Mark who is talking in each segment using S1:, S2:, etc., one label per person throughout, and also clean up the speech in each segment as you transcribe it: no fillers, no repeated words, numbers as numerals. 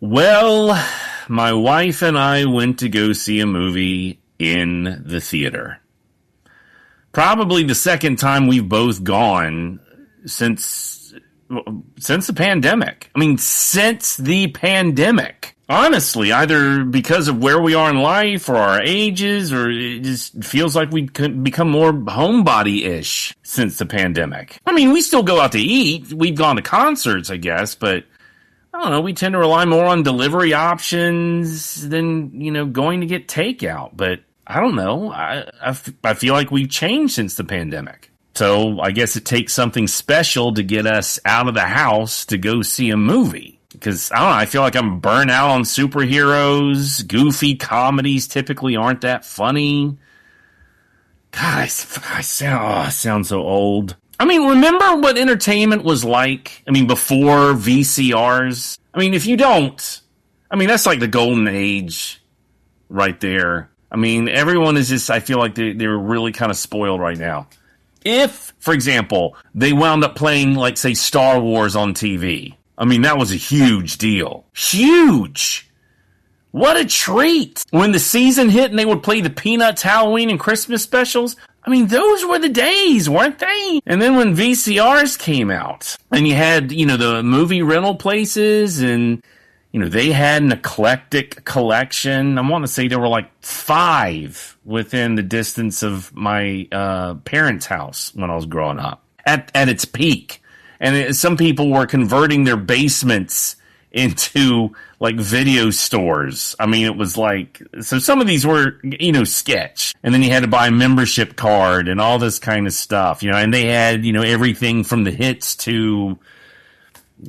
S1: Well, my wife and I went to go see a movie in the theater. Probably the second time we've both gone since the pandemic. Since the pandemic. Honestly, either because of where we are in life or our ages, or it just feels like we could become more homebody-ish since the pandemic. We still go out to eat. We've gone to concerts, I guess, but I don't know, we tend to rely more on delivery options than, going to get takeout. But I don't know. I feel like we've changed since the pandemic. So I guess it takes something special to get us out of the house to go see a movie. Because, I don't know, I feel like I'm burnt out on superheroes. Goofy comedies typically aren't that funny. God, I sound so old. Remember what entertainment was like? Before VCRs? If you don't, that's like the golden age right there. Everyone is just, I feel like they're really kind of spoiled right now. If, for example, they wound up playing, like, say, Star Wars on TV, that was a huge deal. Huge! What a treat! When the season hit and they would play the Peanuts Halloween and Christmas specials, those were the days, weren't they? And then when VCRs came out, and you had, the movie rental places, and, they had an eclectic collection. I want to say there were like 5 within the distance of my parents' house when I was growing up, at its peak. And some people were converting their basements into, like, video stores. It was like, so some of these were, sketch. And then you had to buy a membership card and all this kind of stuff, and they had, everything from the hits to,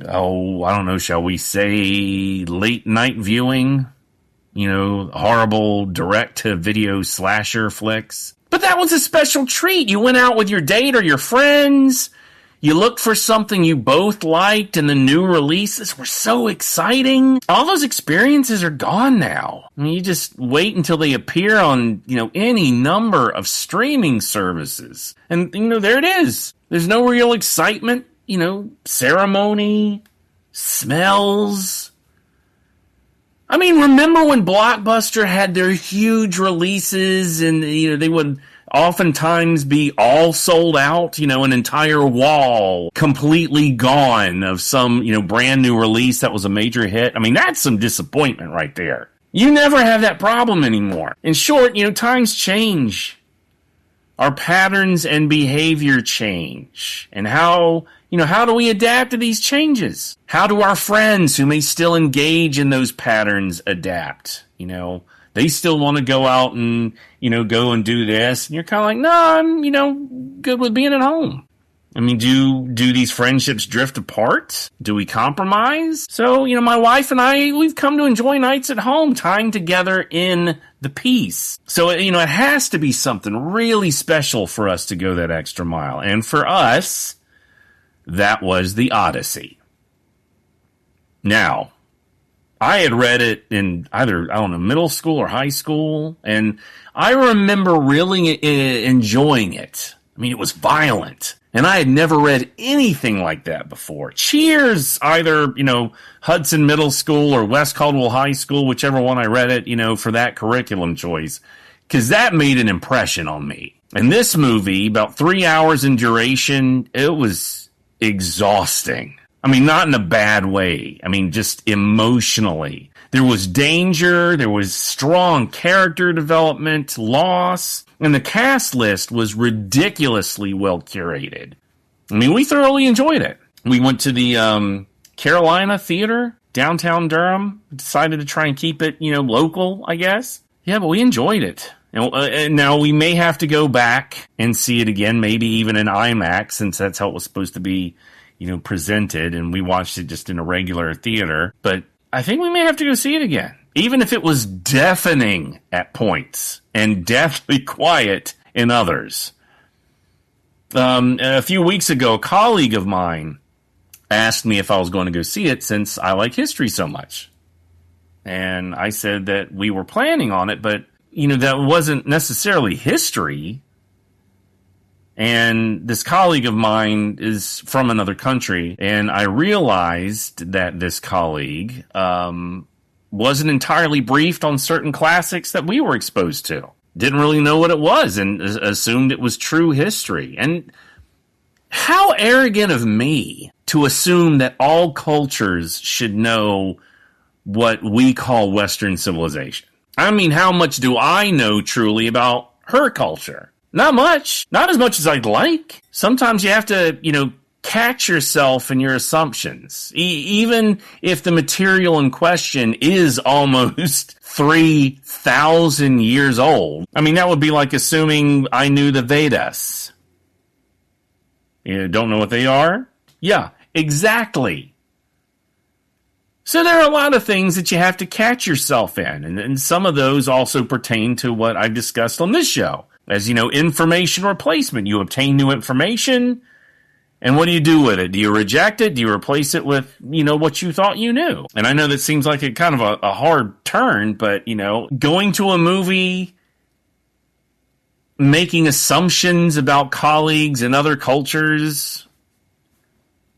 S1: I don't know, shall we say late night viewing, horrible direct to video slasher flicks. But that was a special treat. You went out with your date or your friends. You looked for something you both liked, and the new releases were so exciting. All those experiences are gone now. You just wait until they appear on, any number of streaming services. And, there it is. There's no real excitement, ceremony, smells. Remember when Blockbuster had their huge releases and, they would oftentimes be all sold out, an entire wall completely gone of some, brand new release that was a major hit. That's some disappointment right there. You never have that problem anymore. In short, times change. Our patterns and behavior change. And how do we adapt to these changes? How do our friends who may still engage in those patterns adapt? They still want to go out and, go and do this. And you're kind of like, no, I'm, good with being at home. Do these friendships drift apart? Do we compromise? So, my wife and I, we've come to enjoy nights at home, time together in the peace. So, it has to be something really special for us to go that extra mile. And for us, that was The Odyssey. Now, I had read it in either, middle school or high school, and I remember really enjoying it. It was violent, and I had never read anything like that before. Cheers! Either, Hudson Middle School or West Caldwell High School, whichever one I read it, for that curriculum choice, because that made an impression on me. And this movie, about 3 hours in duration, it was exhausting. Not in a bad way. Just emotionally. There was danger, there was strong character development, loss, and the cast list was ridiculously well curated. We thoroughly enjoyed it. We went to the Carolina Theater, downtown Durham. Decided to try and keep it, local, I guess. Yeah, but we enjoyed it. And now we may have to go back and see it again, maybe even in IMAX, since that's how it was supposed to be, presented, and we watched it just in a regular theater. But I think we may have to go see it again, even if it was deafening at points and deathly quiet in others. A few weeks ago, a colleague of mine asked me if I was going to go see it since I like history so much. And I said that we were planning on it, but, that wasn't necessarily history. And this colleague of mine is from another country, and I realized that this colleague wasn't entirely briefed on certain classics that we were exposed to. Didn't really know what it was and assumed it was true history. And how arrogant of me to assume that all cultures should know what we call Western civilization. I mean, how much do I know truly about her culture? Not much. Not as much as I'd like. Sometimes you have to, catch yourself in your assumptions. Even if the material in question is almost 3,000 years old. I mean, that would be like assuming I knew the Vedas. You don't know what they are? Yeah, exactly. So there are a lot of things that you have to catch yourself in, and some of those also pertain to what I've discussed on this show. As you know, information replacement. You obtain new information, and what do you do with it? Do you reject it? Do you replace it with, what you thought you knew? And I know that seems like a kind of a hard turn, but, going to a movie, making assumptions about colleagues and other cultures,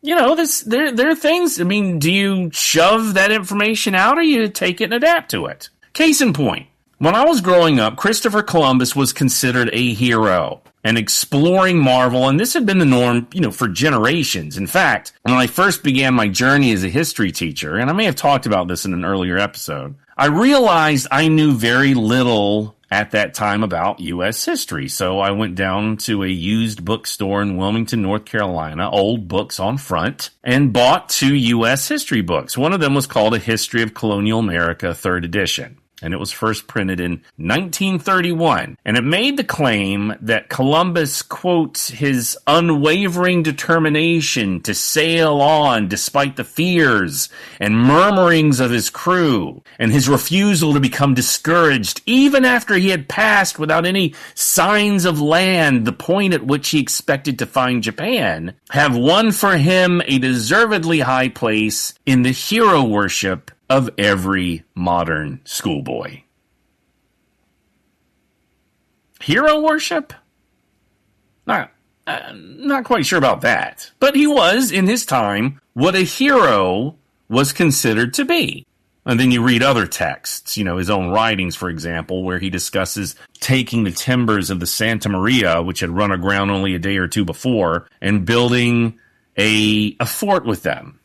S1: there are things. I mean, do you shove that information out or you take it and adapt to it? Case in point, when I was growing up, Christopher Columbus was considered a hero, an exploring marvel, and this had been the norm, for generations. In fact, when I first began my journey as a history teacher, and I may have talked about this in an earlier episode, I realized I knew very little at that time about U.S. history. So I went down to a used bookstore in Wilmington, North Carolina, old books on front, and bought 2 U.S. history books. One of them was called A History of Colonial America, 3rd edition. And it was first printed in 1931. And it made the claim that Columbus, quote, his unwavering determination to sail on despite the fears and murmurings of his crew, and his refusal to become discouraged even after he had passed without any signs of land the point at which he expected to find Japan, have won for him a deservedly high place in the hero worship of every modern schoolboy. Hero worship? Not quite sure about that. But he was, in his time, what a hero was considered to be. And then you read other texts, his own writings, for example, where he discusses taking the timbers of the Santa Maria, which had run aground only a day or two before, and building a fort with them.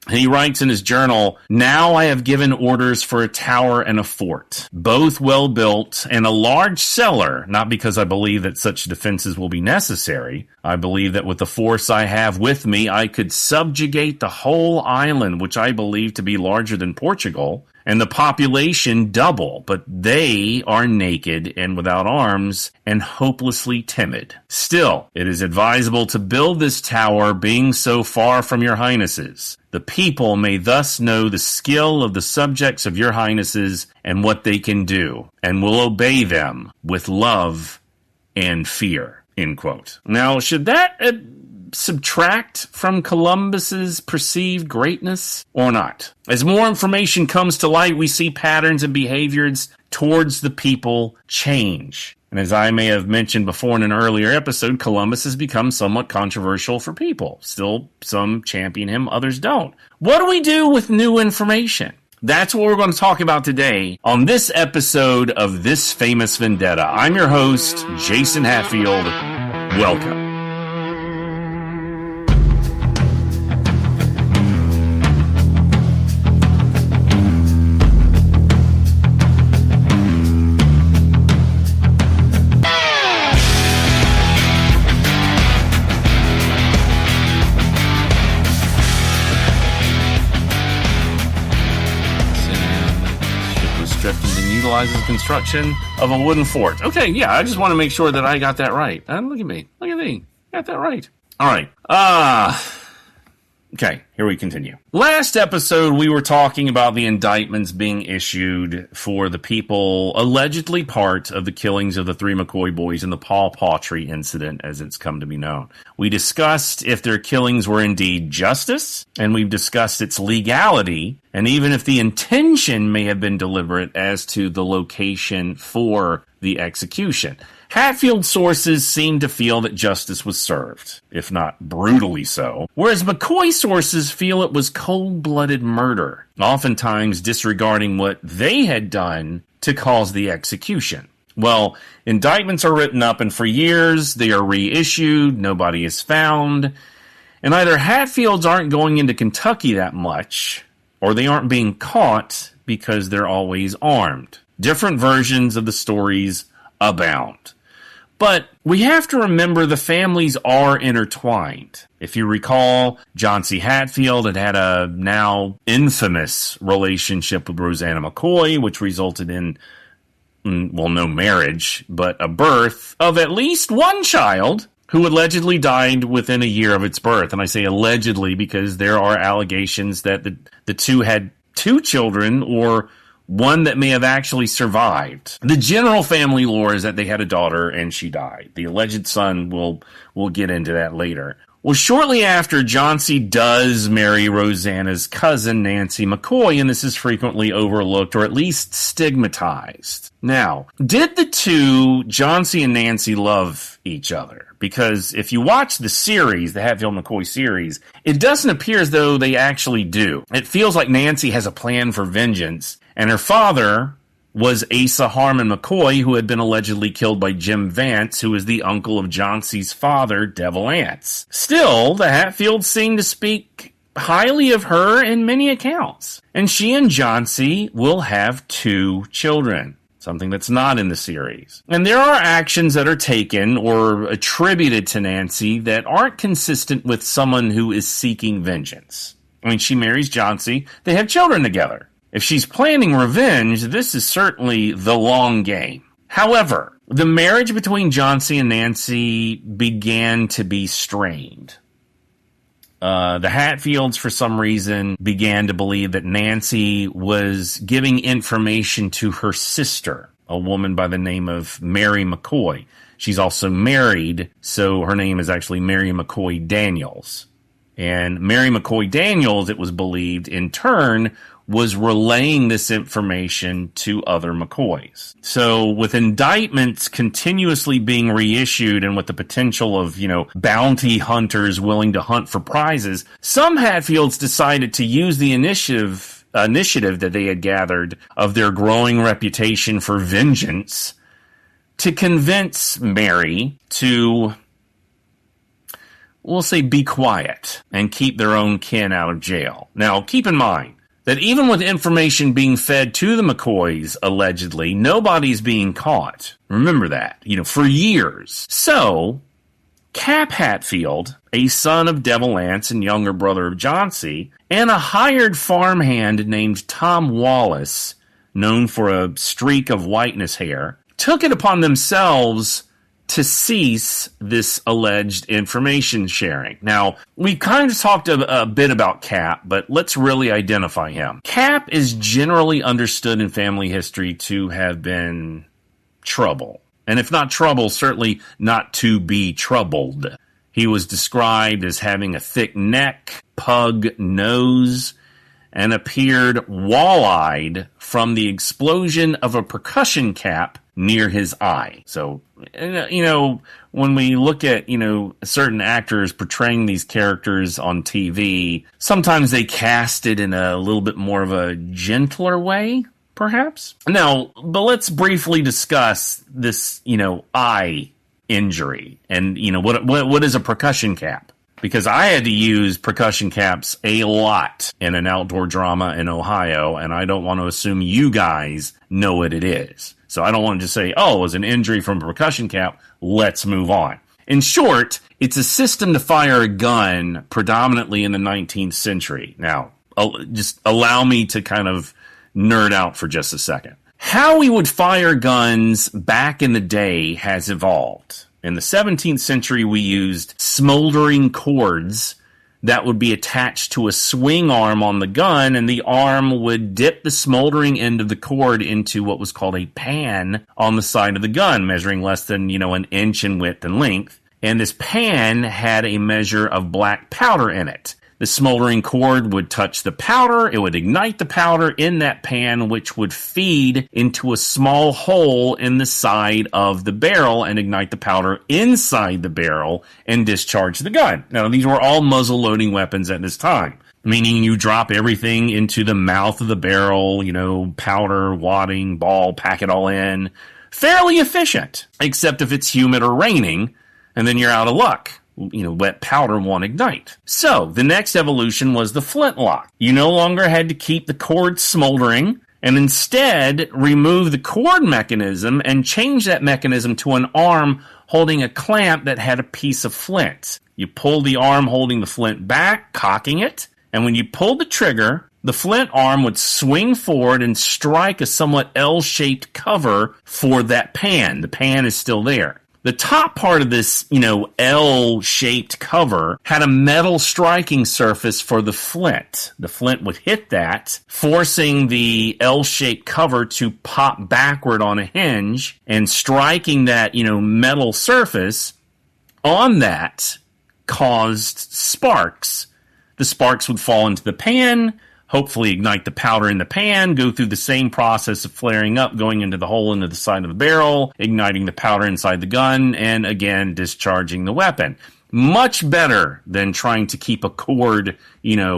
S1: He writes in his journal, "Now I have given orders for a tower and a fort, both well built, and a large cellar, not because I believe that such defenses will be necessary. I believe that with the force I have with me, I could subjugate the whole island, which I believe to be larger than Portugal, and the population double, but they are naked and without arms and hopelessly timid. Still, it is advisable to build this tower, being so far from your highnesses. The people may thus know the skill of the subjects of your highnesses and what they can do, and will obey them with love and fear." End quote. Now, should that subtract from Columbus's perceived greatness or not? As more information comes to light, we see patterns and behaviors towards the people change. And as I may have mentioned before in an earlier episode, Columbus has become somewhat controversial for people. Still, some champion him, others don't. What do we do with new information? That's what we're going to talk about today on this episode of This Famous Vendetta. I'm your host, Jason Hatfield. Welcome. Utilizes construction of a wooden fort. Okay, yeah, I just want to make sure that I got that right. Look at me. Got that right. All right. Okay, here we continue. Last episode, we were talking about the indictments being issued for the people allegedly part of the killings of the 3 McCoy boys in the Paul Paughtry incident, as it's come to be known. We discussed if their killings were indeed justice, and we've discussed its legality, and even if the intention may have been deliberate as to the location for the execution. Hatfield sources seem to feel that justice was served, if not brutally so, whereas McCoy sources feel it was cold-blooded murder, oftentimes disregarding what they had done to cause the execution. Well, indictments are written up, and for years they are reissued, nobody is found, and either Hatfields aren't going into Kentucky that much, or they aren't being caught because they're always armed. Different versions of the stories abound. But we have to remember the families are intertwined. If you recall, John C. Hatfield had a now infamous relationship with Rosanna McCoy, which resulted in, well, no marriage, but a birth of at least one child who allegedly died within a year of its birth. And I say allegedly because there are allegations that the two had two children, or one that may have actually survived. The general family lore is that they had a daughter and she died. The alleged son, we'll get into that later. Well, shortly after, John C. does marry Rosanna's cousin, Nancy McCoy, and this is frequently overlooked or at least stigmatized. Now, did the two, John C. and Nancy, love each other? Because if you watch the series, the Hatfield-McCoy series, it doesn't appear as though they actually do. It feels like Nancy has a plan for vengeance, and her father was Asa Harmon McCoy, who had been allegedly killed by Jim Vance, who is the uncle of John C.'s father, Devil Anse. Still, the Hatfields seem to speak highly of her in many accounts, and she and John C. will have 2 children. Something that's not in the series. And there are actions that are taken or attributed to Nancy that aren't consistent with someone who is seeking vengeance. I mean, she marries John C. They have children together. If she's planning revenge, this is certainly the long game. However, the marriage between John C. and Nancy began to be strained. The Hatfields, for some reason, began to believe that Nancy was giving information to her sister, a woman by the name of Mary McCoy. She's also married, so her name is actually Mary McCoy Daniels. And Mary McCoy Daniels, it was believed, in turn, was relaying this information to other McCoys. So with indictments continuously being reissued and with the potential of, bounty hunters willing to hunt for prizes, some Hatfields decided to use the initiative that they had gathered of their growing reputation for vengeance to convince Mary to, we'll say, be quiet and keep their own kin out of jail. Now, keep in mind that even with information being fed to the McCoys, allegedly, nobody's being caught. Remember that, for years. So, Cap Hatfield, a son of Devil Anse and younger brother of John C., and a hired farmhand named Tom Wallace, known for a streak of whiteness hair, took it upon themselves to cease this alleged information sharing. Now, we kind of talked a bit about Cap, but let's really identify him. Cap is generally understood in family history to have been trouble. And if not trouble, certainly not to be troubled. He was described as having a thick neck, pug nose, and appeared wall-eyed from the explosion of a percussion cap near his eye. So, when we look at, certain actors portraying these characters on TV, sometimes they cast it in a little bit more of a gentler way, perhaps. Now, but let's briefly discuss this, eye injury and, what is a percussion cap? Because I had to use percussion caps a lot in an outdoor drama in Ohio, and I don't want to assume you guys know what it is. So I don't want to just say, oh, it was an injury from a percussion cap, let's move on. In short, it's a system to fire a gun predominantly in the 19th century. Now, just allow me to kind of nerd out for just a second. How we would fire guns back in the day has evolved. In the 17th century, we used smoldering cords that would be attached to a swing arm on the gun, and the arm would dip the smoldering end of the cord into what was called a pan on the side of the gun, measuring less than, an inch in width and length. And this pan had a measure of black powder in it. The smoldering cord would touch the powder. It would ignite the powder in that pan, which would feed into a small hole in the side of the barrel and ignite the powder inside the barrel and discharge the gun. Now, these were all muzzle-loading weapons at this time, meaning you drop everything into the mouth of the barrel, powder, wadding, ball, pack it all in. Fairly efficient, except if it's humid or raining, and then you're out of luck. Wet powder won't ignite. So, the next evolution was the flintlock. You no longer had to keep the cord smoldering, and instead remove the cord mechanism and change that mechanism to an arm holding a clamp that had a piece of flint. You pulled the arm holding the flint back, cocking it, and when you pulled the trigger, the flint arm would swing forward and strike a somewhat L-shaped cover for that pan. The pan is still there. The top part of this, L-shaped cover had a metal striking surface for the flint. The flint would hit that, forcing the L-shaped cover to pop backward on a hinge and striking that, metal surface on that caused sparks. The sparks would fall into the pan, hopefully ignite the powder in the pan, go through the same process of flaring up, going into the hole into the side of the barrel, igniting the powder inside the gun, and again, discharging the weapon. Much better than trying to keep a cord,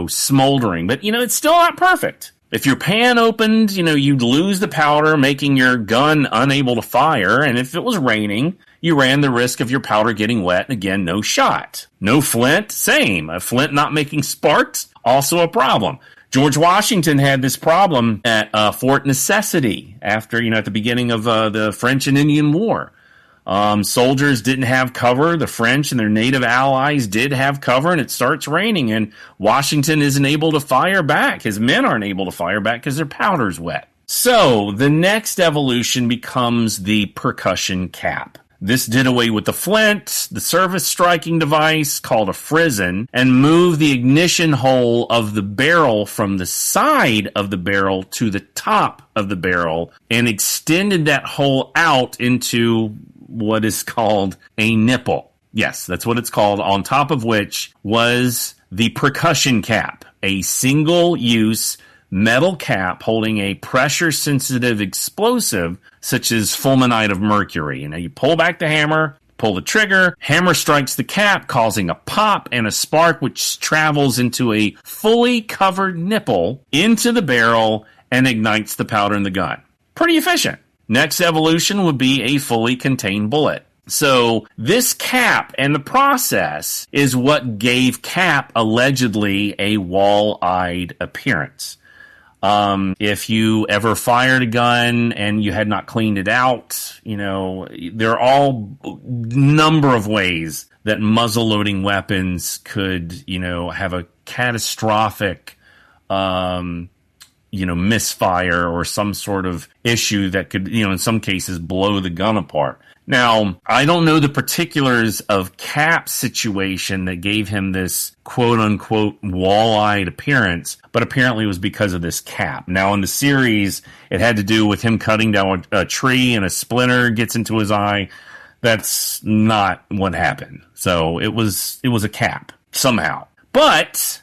S1: smoldering. But, it's still not perfect. If your pan opened, you'd lose the powder, making your gun unable to fire. And if it was raining, you ran the risk of your powder getting wet. And again, no shot. No flint, same. A flint not making sparks, also a problem. George Washington had this problem at Fort Necessity after, at the beginning of the French and Indian War. Soldiers didn't have cover. The French and their native allies did have cover, and it starts raining, and Washington isn't able to fire back. His men aren't able to fire back because their powder's wet. So the next evolution becomes the percussion cap. This did away with the flint, the surface striking device called a frizzen, and moved the ignition hole of the barrel from the side of the barrel to the top of the barrel and extended that hole out into what is called a nipple. Yes, that's what it's called, on top of which was the percussion cap, a single-use metal cap holding a pressure-sensitive explosive such as fulminate of mercury. Now you pull back the hammer, pull the trigger, hammer strikes the cap, causing a pop and a spark which travels into a fully covered nipple into the barrel and ignites the powder in the gun. Pretty efficient. Next evolution would be a fully contained bullet. So this cap and the process is what gave cap allegedly a wall-eyed appearance. If you ever fired a gun and you had not cleaned it out, there are all number of ways that muzzle-loading weapons could, have a catastrophic, misfire or some sort of issue that could, in some cases blow the gun apart. Now, I don't know the particulars of Cap's situation that gave him this quote-unquote wall-eyed appearance, but apparently it was because of this cap. Now, in the series, it had to do with him cutting down a tree and a splinter gets into his eye. That's not what happened. So it was a cap, somehow. But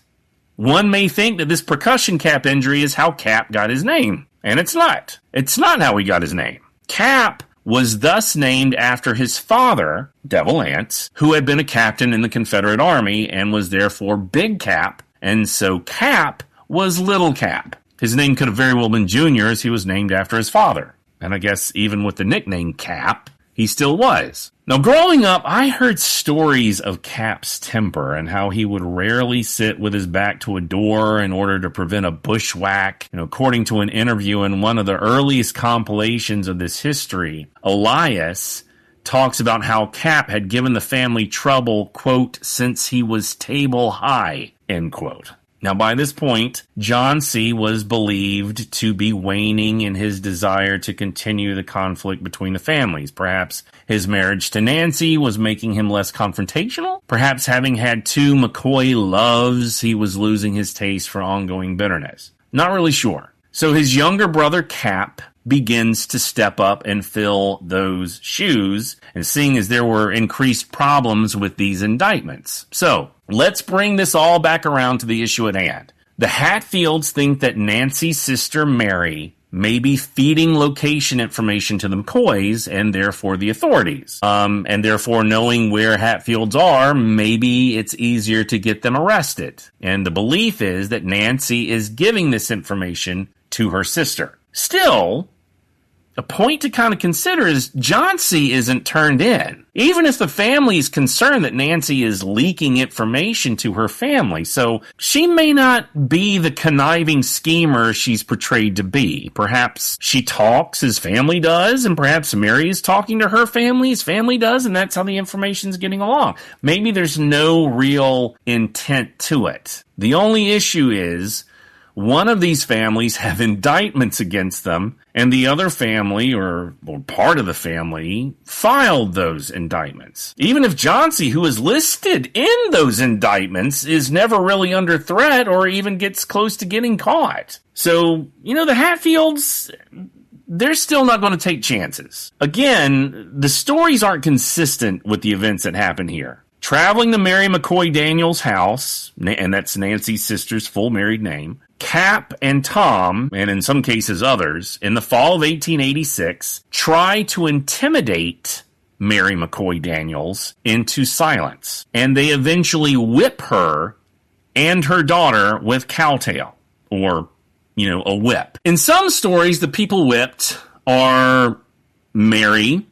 S1: one may think that this percussion cap injury is how Cap got his name, and it's not. It's not how he got his name. Cap was thus named after his father, Devil Anse, who had been a captain in the Confederate Army and was therefore Big Cap, and so Cap was Little Cap. His name could have very well been Junior, as he was named after his father. And I guess even with the nickname Cap, he still was. Now, growing up, I heard stories of Cap's temper and how he would rarely sit with his back to a door in order to prevent a bushwhack. According to an interview in one of the earliest compilations of this history, Elias talks about how Cap had given the family trouble, quote, since he was table high, end quote. Now, by this point, John C. was believed to be waning in his desire to continue the conflict between the families. Perhaps his marriage to Nancy was making him less confrontational. Perhaps having had 2 McCoy loves, he was losing his taste for ongoing bitterness. Not really sure. So his younger brother, Cap, begins to step up and fill those shoes, and seeing as there were increased problems with these indictments. So, let's bring this all back around to the issue at hand. The Hatfields think that Nancy's sister Mary may be feeding location information to the McCoys and therefore the authorities. And therefore knowing where Hatfields are, maybe it's easier to get them arrested. And the belief is that Nancy is giving this information to her sister. Still, a point to kind of consider is Johnsy isn't turned in, even if the family is concerned that Nancy is leaking information to her family. So she may not be the conniving schemer she's portrayed to be. Perhaps she talks as family does, and perhaps Mary is talking to her family as family does, and that's how the information's getting along. Maybe there's no real intent to it. The only issue is one of these families have indictments against them, and the other family, or part of the family, filed those indictments. Even if Johnsy, who is listed in those indictments, is never really under threat or even gets close to getting caught. So, the Hatfields, they're still not going to take chances. Again, the stories aren't consistent with the events that happen here. Traveling to Mary McCoy Daniels' house, and that's Nancy's sister's full married name, Cap and Tom, and in some cases others, in the fall of 1886, try to intimidate Mary McCoy Daniels into silence. And they eventually whip her and her daughter with cowtail, or, a whip. In some stories, the people whipped are Mary,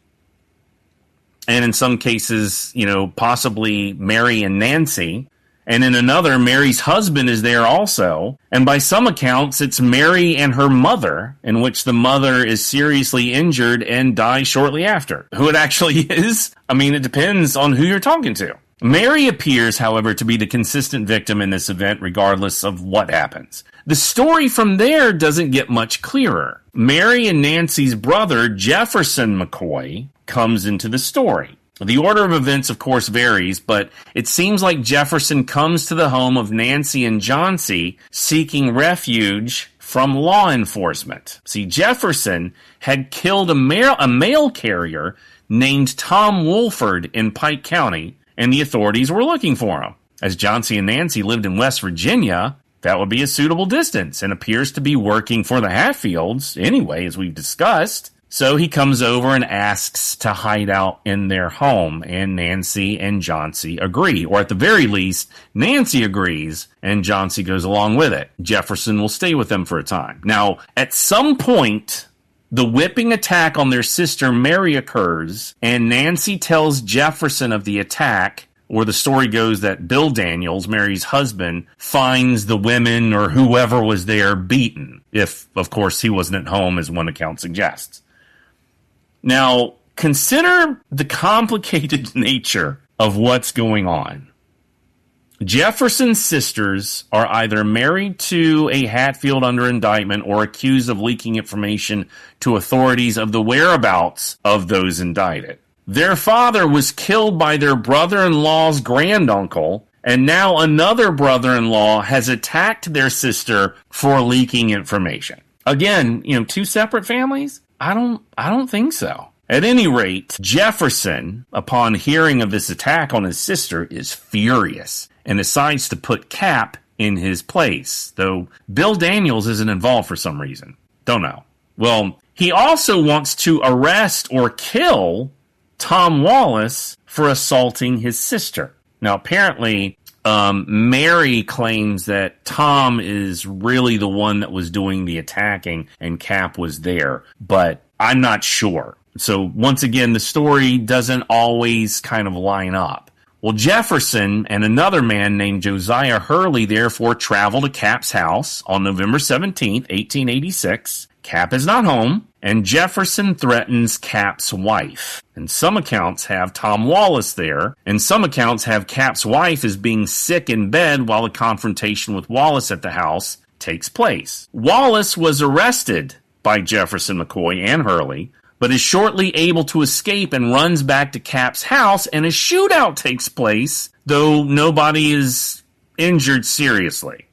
S1: and in some cases, possibly Mary and Nancy. And in another, Mary's husband is there also. And by some accounts, it's Mary and her mother, in which the mother is seriously injured and dies shortly after. Who it actually is? It depends on who you're talking to. Mary appears, however, to be the consistent victim in this event, regardless of what happens. The story from there doesn't get much clearer. Mary and Nancy's brother, Jefferson McCoy, comes into the story. The order of events, of course, varies, but it seems like Jefferson comes to the home of Nancy and Johnsy seeking refuge from law enforcement. See, Jefferson had killed a mail carrier named Tom Wolford in Pike County, and the authorities were looking for him. As Johnsy and Nancy lived in West Virginia, that would be a suitable distance, and appears to be working for the Hatfields anyway, as we've discussed. So he comes over and asks to hide out in their home, and Nancy and Johnsy agree. Or at the very least, Nancy agrees, and Johnsy goes along with it. Jefferson will stay with them for a time. Now, at some point, the whipping attack on their sister Mary occurs, and Nancy tells Jefferson of the attack, or the story goes that Bill Daniels, Mary's husband, finds the women or whoever was there beaten, if, of course, he wasn't at home, as one account suggests. Now, consider the complicated nature of what's going on. Jefferson's sisters are either married to a Hatfield under indictment or accused of leaking information to authorities of the whereabouts of those indicted. Their father was killed by their brother-in-law's granduncle, and now another brother-in-law has attacked their sister for leaking information. Again, two separate families? I don't think so. At any rate, Jefferson, upon hearing of this attack on his sister, is furious and decides to put Cap in his place, though Bill Daniels isn't involved for some reason. Don't know. Well, he also wants to arrest or kill Tom Wallace for assaulting his sister. Now, apparently, Mary claims that Tom is really the one that was doing the attacking and Cap was there, but I'm not sure. So once again, the story doesn't always kind of line up. Well, Jefferson and another man named Josiah Hurley therefore travel to Cap's house on November 17th, 1886. Cap is not home, and Jefferson threatens Cap's wife. And some accounts have Tom Wallace there, and some accounts have Cap's wife as being sick in bed while the confrontation with Wallace at the house takes place. Wallace was arrested by Jefferson McCoy and Hurley, but is shortly able to escape and runs back to Cap's house, and a shootout takes place, though nobody is injured seriously.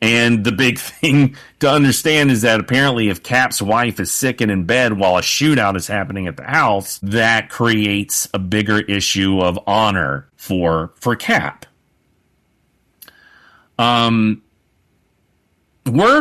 S1: And the big thing to understand is that apparently if Cap's wife is sick and in bed while a shootout is happening at the house, that creates a bigger issue of honor for Cap. Word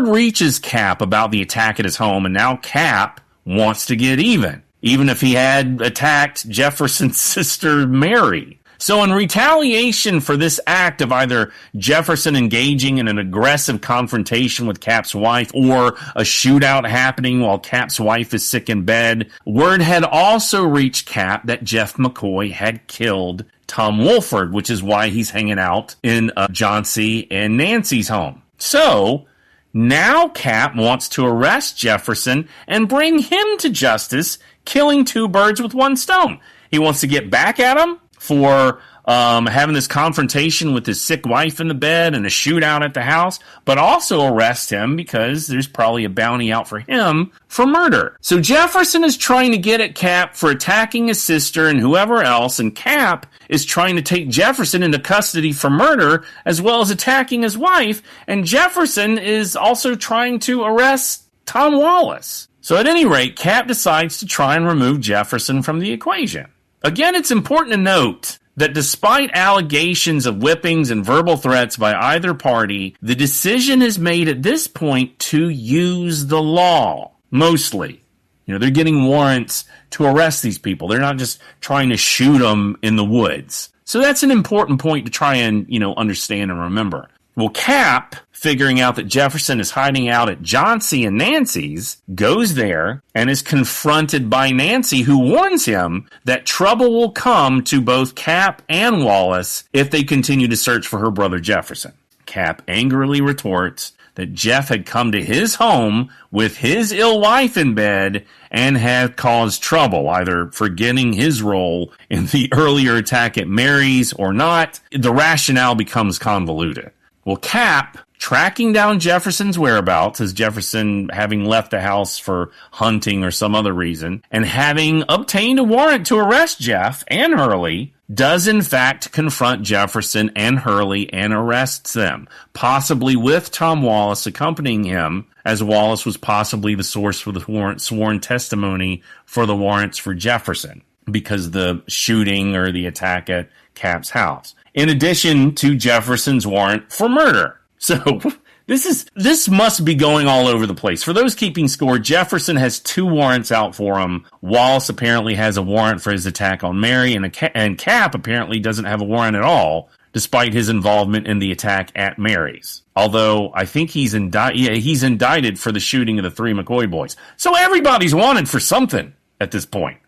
S1: reaches Cap about the attack at his home, and now Cap wants to get even if he had attacked Jefferson's sister Mary. So in retaliation for this act of either Jefferson engaging in an aggressive confrontation with Cap's wife or a shootout happening while Cap's wife is sick in bed, word had also reached Cap that Jeff McCoy had killed Tom Woolford, which is why he's hanging out in Johnsy and Nancy's home. So now Cap wants to arrest Jefferson and bring him to justice, killing two birds with one stone. He wants to get back at him for having this confrontation with his sick wife in the bed and a shootout at the house, but also arrest him because there's probably a bounty out for him for murder. So Jefferson is trying to get at Cap for attacking his sister and whoever else, and Cap is trying to take Jefferson into custody for murder as well as attacking his wife, and Jefferson is also trying to arrest Tom Wallace. So at any rate, Cap decides to try and remove Jefferson from the equation. Again, it's important to note that despite allegations of whippings and verbal threats by either party, the decision is made at this point to use the law, mostly. They're getting warrants to arrest these people. They're not just trying to shoot them in the woods. So that's an important point to try and, understand and remember. Well, Cap, figuring out that Jefferson is hiding out at Johnsy and Nancy's, goes there and is confronted by Nancy, who warns him that trouble will come to both Cap and Wallace if they continue to search for her brother Jefferson. Cap angrily retorts that Jeff had come to his home with his ill wife in bed and had caused trouble, either forgetting his role in the earlier attack at Mary's or not. The rationale becomes convoluted. Well, Cap, tracking down Jefferson's whereabouts, as Jefferson having left the house for hunting or some other reason, and having obtained a warrant to arrest Jeff and Hurley, does in fact confront Jefferson and Hurley and arrests them, possibly with Tom Wallace accompanying him, as Wallace was possibly the source for the sworn testimony for the warrants for Jefferson, because the shooting or the attack at Cap's house, in addition to Jefferson's warrant for murder. So this must be going all over the place. For those keeping score, Jefferson has 2 warrants out for him. Wallace apparently has a warrant for his attack on Mary, and Cap apparently doesn't have a warrant at all, despite his involvement in the attack at Mary's. Although I think he's indicted for the shooting of the 3 McCoy boys. So everybody's wanted for something at this point.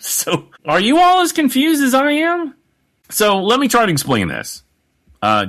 S1: So are you all as confused as I am? So let me try to explain this.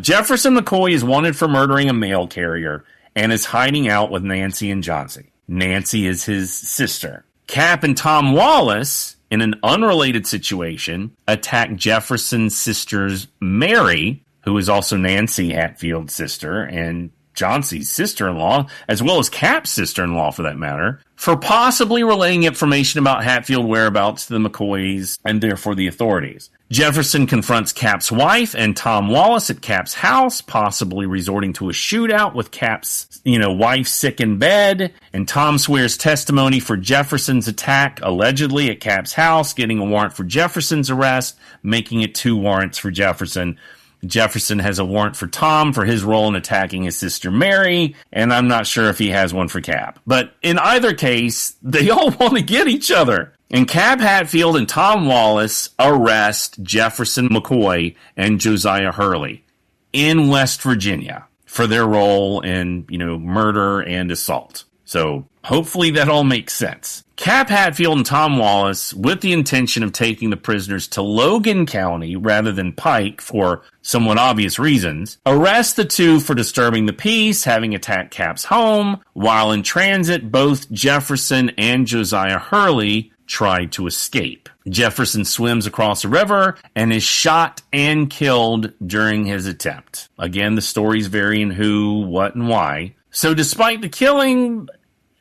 S1: Jefferson McCoy is wanted for murdering a mail carrier and is hiding out with Nancy and Johnsy. Nancy is his sister. Cap and Tom Wallace, in an unrelated situation, attack Jefferson's sister's Mary, who is also Nancy Hatfield's sister and Johnsy's sister-in-law, as well as Cap's sister-in-law for that matter, for possibly relaying information about Hatfield whereabouts to the McCoys and therefore the authorities. Jefferson confronts Cap's wife and Tom Wallace at Cap's house, possibly resorting to a shootout with Cap's, wife sick in bed, and Tom swears testimony for Jefferson's attack, allegedly at Cap's house, getting a warrant for Jefferson's arrest, making it 2 warrants for Jefferson. Jefferson has a warrant for Tom for his role in attacking his sister Mary, and I'm not sure if he has one for Cap. But in either case, they all want to get each other. And Cap Hatfield and Tom Wallace arrest Jefferson McCoy and Josiah Hurley in West Virginia for their role in, murder and assault. So hopefully that all makes sense. Cap Hatfield and Tom Wallace, with the intention of taking the prisoners to Logan County rather than Pike for somewhat obvious reasons, arrest the 2 for disturbing the peace, having attacked Cap's home. While in transit, both Jefferson and Josiah Hurley tried to escape. Jefferson swims across a river and is shot and killed during his attempt. Again, the stories vary in who, what, and why. So despite the killing,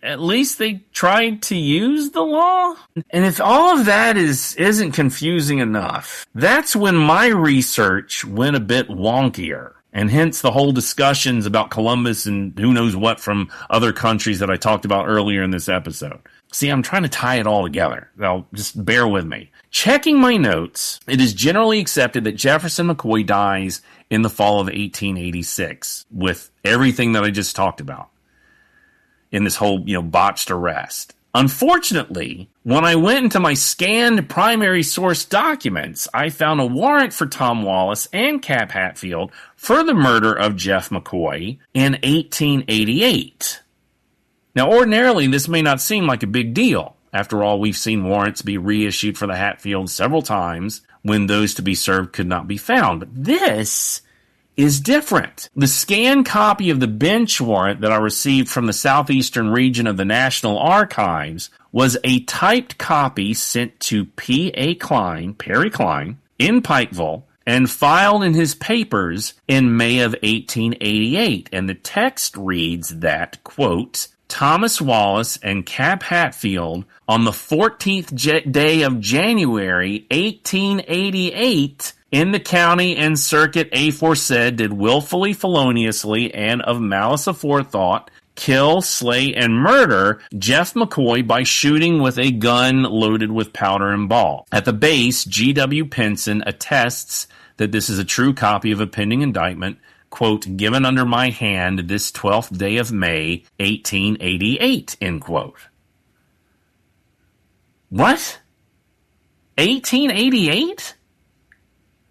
S1: at least they tried to use the law? And if all of that isn't confusing enough, that's when my research went a bit wonkier. And hence the whole discussions about Columbus and who knows what from other countries that I talked about earlier in this episode. See, I'm trying to tie it all together. Now, just bear with me. Checking my notes, it is generally accepted that Jefferson McCoy dies in the fall of 1886 with everything that I just talked about in this whole, botched arrest. Unfortunately, when I went into my scanned primary source documents, I found a warrant for Tom Wallace and Cap Hatfield for the murder of Jeff McCoy in 1888. Now, ordinarily, this may not seem like a big deal. After all, we've seen warrants be reissued for the Hatfields several times when those to be served could not be found. But this is different. The scanned copy of the bench warrant that I received from the southeastern region of the National Archives was a typed copy sent to P.A. Klein, Perry Klein, in Pikeville, and filed in his papers in May of 1888. And the text reads that, quote, Thomas Wallace and Cap Hatfield on the 14th day of January, 1888, in the county and circuit aforesaid did willfully, feloniously, and of malice aforethought, kill, slay, and murder Jeff McCoy by shooting with a gun loaded with powder and ball. At the base, G.W. Pinson attests that this is a true copy of a pending indictment, quote, given under my hand this 12th day of May, 1888, end quote. What? 1888?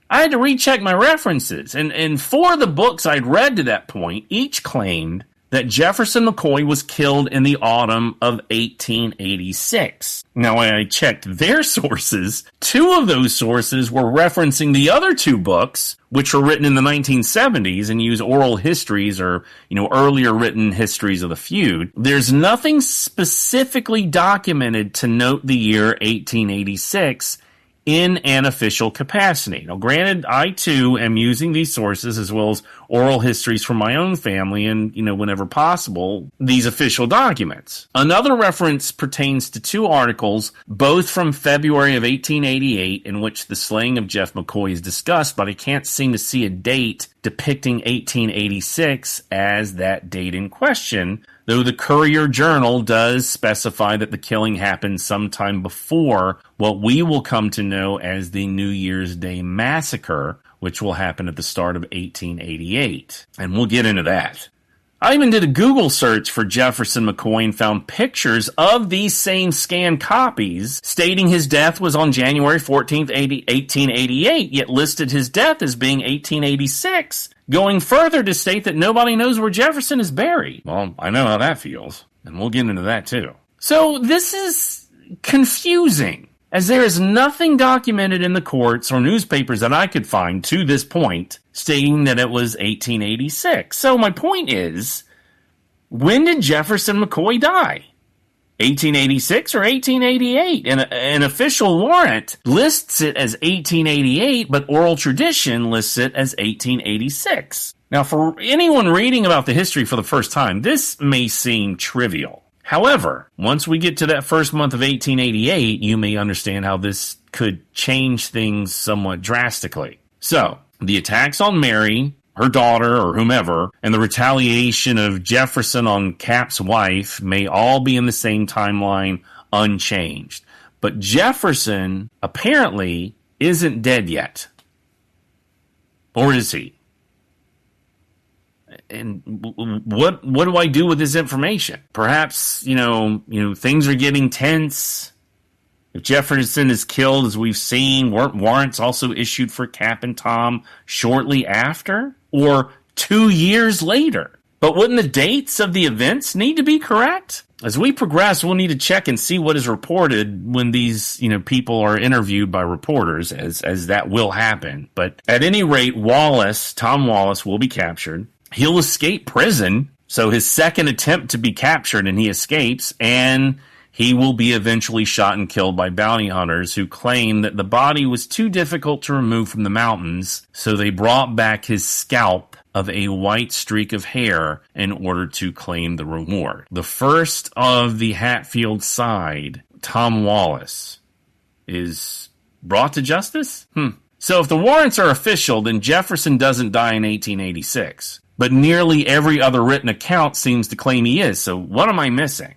S1: I had to recheck my references, and four of the books I'd read to that point each claimed that Jefferson McCoy was killed in the autumn of 1886. Now, when I checked their sources, two of those sources were referencing the other two books, which were written in the 1970s and use oral histories or, earlier written histories of the feud. There's nothing specifically documented to note the year 1886 in an official capacity. Now, granted, I too am using these sources as well as oral histories from my own family and, whenever possible, these official documents. Another reference pertains to two articles, both from February of 1888, in which the slaying of Jeff McCoy is discussed, but I can't seem to see a date depicting 1886 as that date in question, though the Courier-Journal does specify that the killing happened sometime before what we will come to know as the New Year's Day Massacre, which will happen at the start of 1888. And we'll get into that. I even did a Google search for Jefferson McCoy and found pictures of these same scanned copies stating his death was on January 14th, 1888, yet listed his death as being 1886, going further to state that nobody knows where Jefferson is buried. Well, I know how that feels, and we'll get into that too. So this is confusing, as there is nothing documented in the courts or newspapers that I could find to this point stating that it was 1886. So my point is, when did Jefferson McCoy die? 1886 or 1888? And an official warrant lists it as 1888, but oral tradition lists it as 1886. Now, for anyone reading about the history for the first time, this may seem trivial. However, once we get to that first month of 1888, you may understand how this could change things somewhat drastically. So, the attacks on Mary, her daughter, or whomever, and the retaliation of Jefferson on Cap's wife may all be in the same timeline, unchanged. But Jefferson apparently isn't dead yet. Or is he? And what do I do with this information? Perhaps, things are getting tense. If Jefferson is killed, as we've seen, weren't warrants also issued for Cap and Tom shortly after? Or 2 years later? But wouldn't the dates of the events need to be correct? As we progress, we'll need to check and see what is reported when these, people are interviewed by reporters, as that will happen. But at any rate, Tom Wallace, will be captured. He'll escape prison, so his second attempt to be captured, and he escapes, and he will be eventually shot and killed by bounty hunters who claim that the body was too difficult to remove from the mountains, so they brought back his scalp of a white streak of hair in order to claim the reward. The first of the Hatfield side, Tom Wallace, is brought to justice? So if the warrants are official, then Jefferson doesn't die in 1886. But nearly every other written account seems to claim he is. So what am I missing?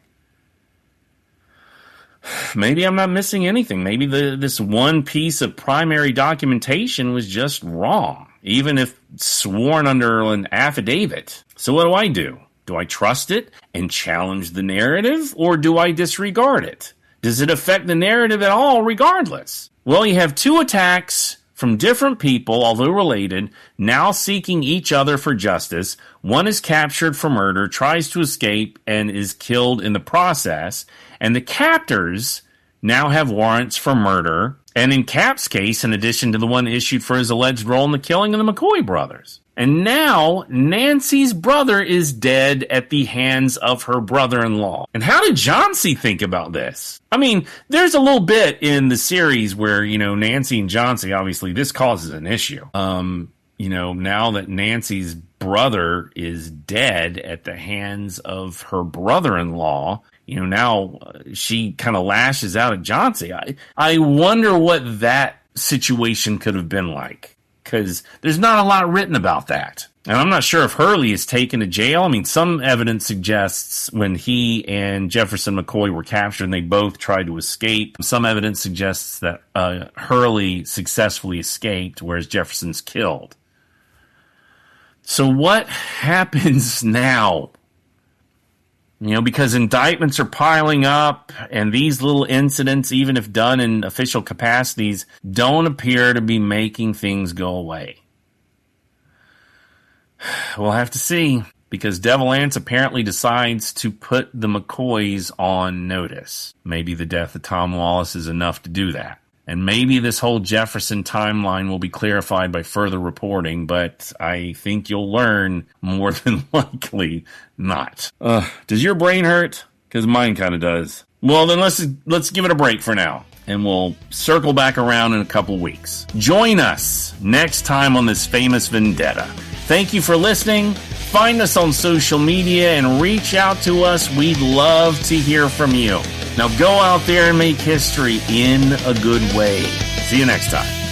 S1: Maybe I'm not missing anything. Maybe this one piece of primary documentation was just wrong, even if sworn under an affidavit. So what do? Do I trust it and challenge the narrative, or do I disregard it? Does it affect the narrative at all regardless? Well, you have two attacks from different people, although related, now seeking each other for justice. One is captured for murder, tries to escape, and is killed in the process. And the captors now have warrants for murder, and in Cap's case, in addition to the one issued for his alleged role in the killing of the McCoy brothers. And now Nancy's brother is dead at the hands of her brother-in-law. And how did Jauncey think about this? I mean, there's a little bit in the series where, Nancy and Jauncey, obviously, this causes an issue. Now that Nancy's brother is dead at the hands of her brother-in-law, now she kind of lashes out at Jauncey. I wonder what that situation could have been like, because there's not a lot written about that. And I'm not sure if Hurley is taken to jail. I mean, some evidence suggests when he and Jefferson McCoy were captured and they both tried to escape. Some evidence suggests that Hurley successfully escaped, whereas Jefferson's killed. So what happens now? Because indictments are piling up, and these little incidents, even if done in official capacities, don't appear to be making things go away. We'll have to see, because Devil Anse apparently decides to put the McCoys on notice. Maybe the death of Tom Wallace is enough to do that. And maybe this whole Jefferson timeline will be clarified by further reporting, but I think you'll learn more than likely not. Does your brain hurt? Because mine kind of does. Well, then let's give it a break for now, and we'll circle back around in a couple weeks. Join us next time on this famous vendetta. Thank you for listening. Find us on social media and reach out to us. We'd love to hear from you. Now go out there and make history in a good way. See you next time.